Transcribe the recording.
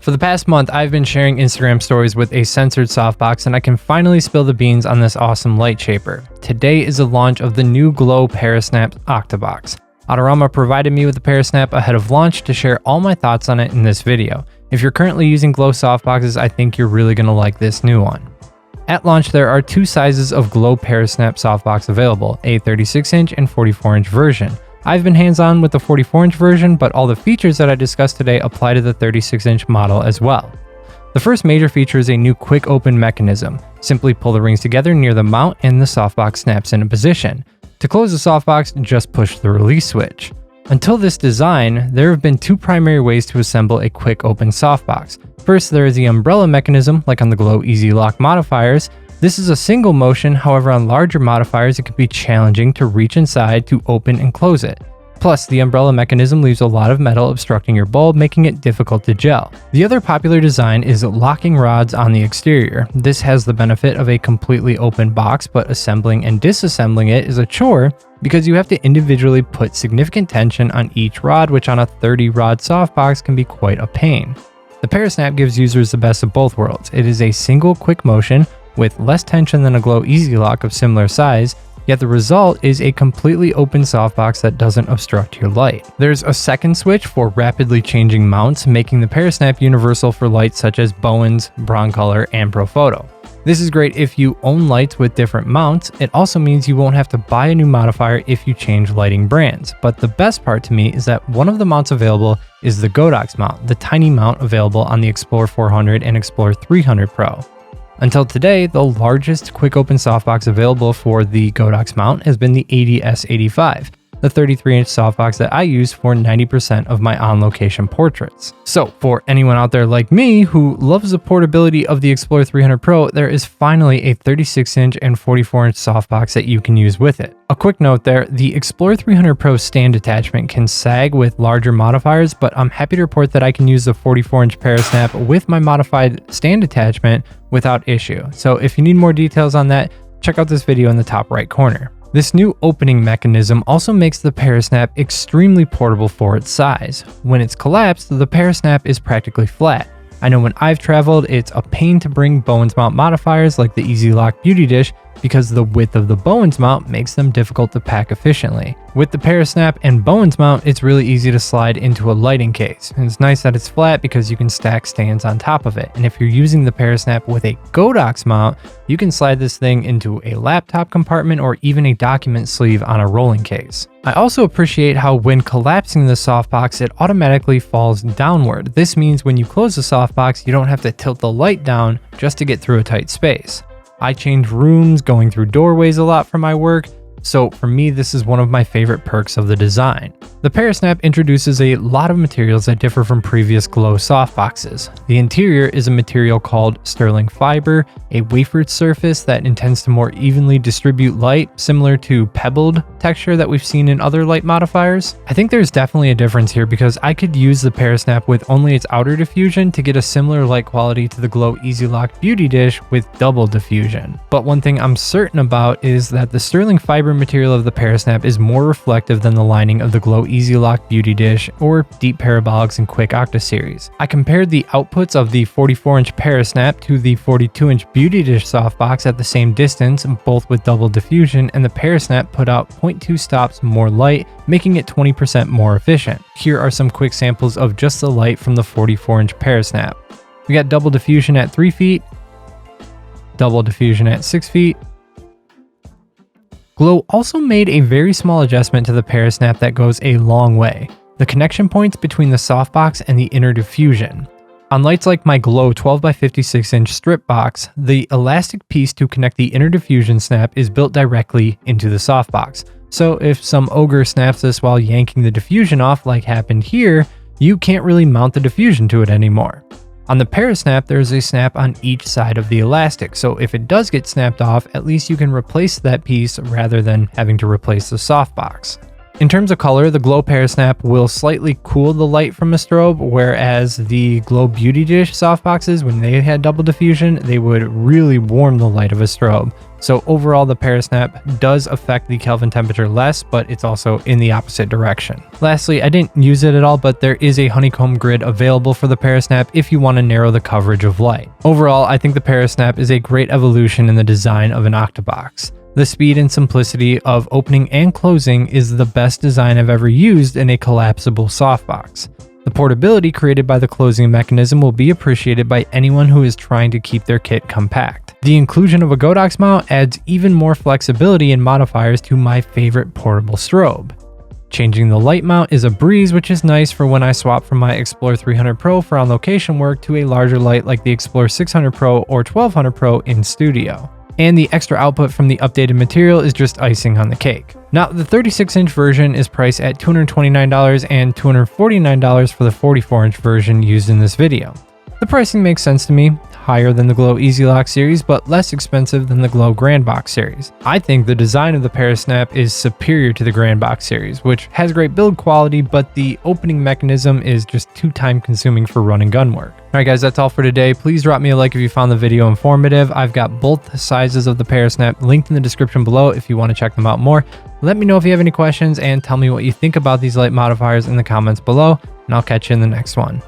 For the past month, I've been sharing Instagram stories with a censored softbox, and I can finally spill the beans on this awesome light shaper. Today is the launch of the new Glow Parasnap Octabox. Autorama provided me with the Parasnap ahead of launch to share all my thoughts on it in this video. If you're currently using Glow softboxes, I think you're really going to like this new one. At launch, there are two sizes of Glow Parasnap softbox available, a 36-inch and 44-inch version. I've been hands-on with the 44-inch version, but all the features that I discussed today apply to the 36-inch model as well. The first major feature is a new quick open mechanism. Simply pull the rings together near the mount and the softbox snaps into position. To close the softbox, just push the release switch. Until this design, there have been two primary ways to assemble a quick open softbox. First, there is the umbrella mechanism, like on the Glow Easy Lock modifiers. This is a single motion, however on larger modifiers it can be challenging to reach inside to open and close it. Plus, the umbrella mechanism leaves a lot of metal obstructing your bulb, making it difficult to gel. The other popular design is locking rods on the exterior. This has the benefit of a completely open box, but assembling and disassembling it is a chore because you have to individually put significant tension on each rod, which on a 30-rod softbox can be quite a pain. The Parasnap gives users the best of both worlds. It is a single quick motion with less tension than a Glow Easy Lock of similar size, yet the result is a completely open softbox that doesn't obstruct your light. There's a second switch for rapidly changing mounts, making the Parasnap universal for lights such as Bowens, Broncolor, and Profoto. This is great if you own lights with different mounts. It also means you won't have to buy a new modifier if you change lighting brands. But the best part to me is that one of the mounts available is the Godox mount, the tiny mount available on the Explorer 400 and Explorer 300 Pro. Until today, the largest quick open softbox available for the Godox mount has been the AD-S85, the 33-inch softbox that I use for 90% of my on-location portraits. So for anyone out there like me who loves the portability of the Explorer 300 Pro, there is finally a 36-inch and 44-inch softbox that you can use with it. A quick note there, the Explorer 300 Pro stand attachment can sag with larger modifiers, but I'm happy to report that I can use the 44-inch Parasnap with my modified stand attachment without issue. So if you need more details on that, check out this video in the top right corner. This new opening mechanism also makes the Parasnap extremely portable for its size. When it's collapsed, the Parasnap is practically flat. I know when I've traveled, it's a pain to bring Bowens mount modifiers like the Easy Lock Beauty Dish because the width of the Bowens mount makes them difficult to pack efficiently. With the Parasnap and Bowens mount, it's really easy to slide into a lighting case. And it's nice that it's flat because you can stack stands on top of it. And if you're using the Parasnap with a Godox mount, you can slide this thing into a laptop compartment or even a document sleeve on a rolling case. I also appreciate how when collapsing the softbox, it automatically falls downward. This means when you close the softbox, you don't have to tilt the light down just to get through a tight space. I change rooms, going through doorways a lot for my work, so for me this is one of my favorite perks of the design. The Parasnap introduces a lot of materials that differ from previous Glow softboxes. The interior is a material called sterling fiber, a wafered surface that intends to more evenly distribute light, similar to pebbled texture that we've seen in other light modifiers. I think there's definitely a difference here because I could use the Parasnap with only its outer diffusion to get a similar light quality to the Glow Easy Lock Beauty Dish with double diffusion. But one thing I'm certain about is that the sterling fiber material of the Parasnap is more reflective than the lining of the Glow Easy Lock Beauty Dish or Deep Parabolics and Quick Octa series. I compared the outputs of the 44-inch Parasnap to the 42-inch Beauty Dish softbox at the same distance, both with double diffusion, and the Parasnap put out 0.2 stops more light, making it 20% more efficient. Here are some quick samples of just the light from the 44-inch Parasnap. We got double diffusion at 3 feet, double diffusion at 6 feet. Glow also made a very small adjustment to the Parasnap that goes a long way: the connection points between the softbox and the inner diffusion. On lights like my Glow 12x56-inch strip box, the elastic piece to connect the inner diffusion snap is built directly into the softbox. So if some ogre snaps this while yanking the diffusion off like happened here, you can't really mount the diffusion to it anymore. On the Parasnap, there's a snap on each side of the elastic, so if it does get snapped off, at least you can replace that piece rather than having to replace the softbox. In terms of color, the Glow Parasnap will slightly cool the light from a strobe, whereas the Glow Beauty Dish softboxes, when they had double diffusion, they would really warm the light of a strobe. So overall, the Parasnap does affect the Kelvin temperature less, but it's also in the opposite direction. Lastly, I didn't use it at all, but there is a honeycomb grid available for the Parasnap if you want to narrow the coverage of light. Overall, I think the Parasnap is a great evolution in the design of an Octabox. The speed and simplicity of opening and closing is the best design I've ever used in a collapsible softbox. The portability created by the closing mechanism will be appreciated by anyone who is trying to keep their kit compact. The inclusion of a Godox mount adds even more flexibility and modifiers to my favorite portable strobe. Changing the light mount is a breeze, which is nice for when I swap from my Explorer 300 Pro for on location work to a larger light like the Explorer 600 Pro or 1200 Pro in studio. And the extra output from the updated material is just icing on the cake. Now, the 36-inch version is priced at $229 and $249 for the 44-inch version used in this video. The pricing makes sense to me, higher than the Glow Easy Lock series, but less expensive than the Glow Grand Box series. I think the design of the Parasnap is superior to the Grand Box series, which has great build quality, but the opening mechanism is just too time consuming for run and gun work. Alright guys, that's all for today. Please drop me a like if you found the video informative. I've got both sizes of the Parasnap linked in the description below if you want to check them out more. Let me know if you have any questions and tell me what you think about these light modifiers in the comments below, and I'll catch you in the next one.